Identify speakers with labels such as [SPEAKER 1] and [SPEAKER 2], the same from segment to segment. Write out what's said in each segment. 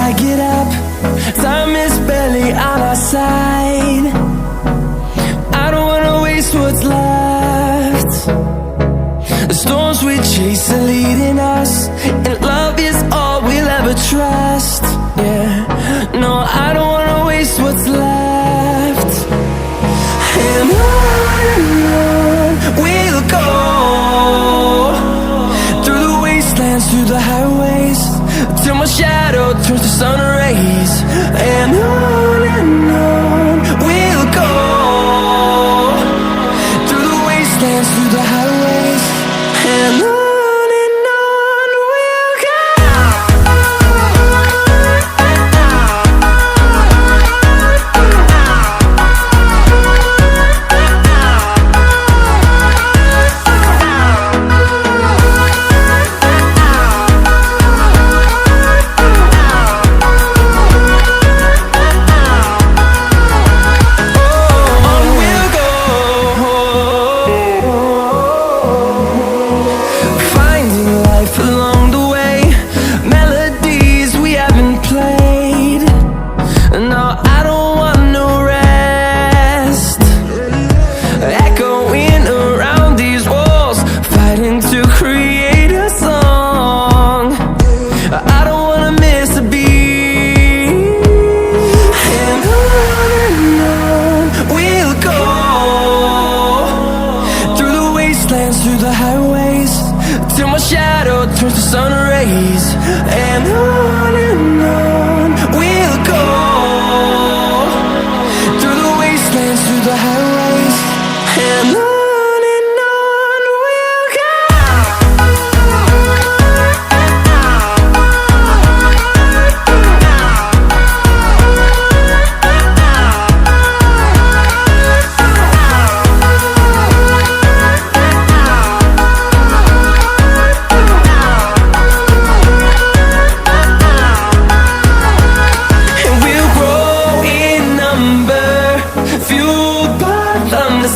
[SPEAKER 1] I get up. Time is barely on our side. I don't wanna waste what's left. The storms we chase are leading us, and love is all we'll ever trust. Yeah, no, I don't wanna waste what's left. And on we'll go, through the wastelands, through the highways, till my shadow turns to sun rays. And on we'll go, through the wastelands, through the highways, and on we'll go. Through the highways, till my shadow turns to sun rays. And on we'll go, through the wastelands, through the highways, and on we'll go.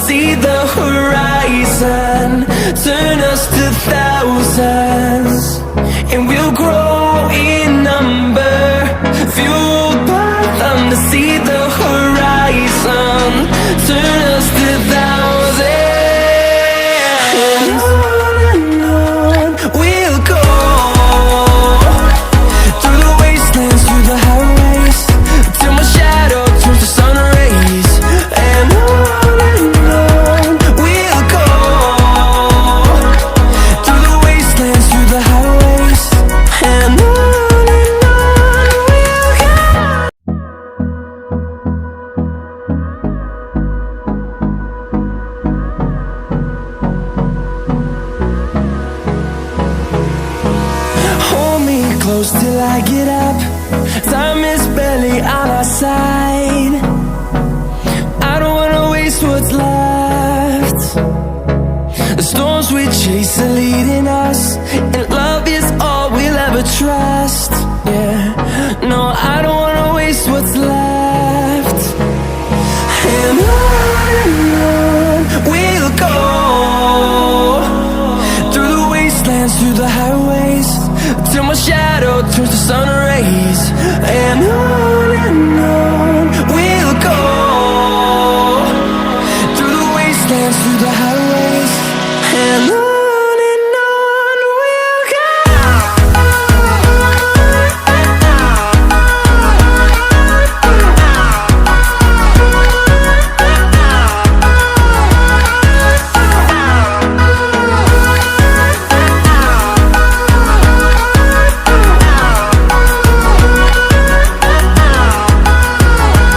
[SPEAKER 1] See the horizon, turn us to thousands, and we'll grow in number, fueled by them. To see the horizon, turn us to thousands, and on we'll go, through the wastelands, through the highways, till my shadow turns to sun rays. And close till I get up. Time is barely on our side. I don't wanna waste what's left. The storms we chase are leading us, and love is all we'll ever trust. Yeah, no, I don't wanna waste what's left. And on we'll go, through the wastelands, through the highways, till my shadow turns to sun rays. And on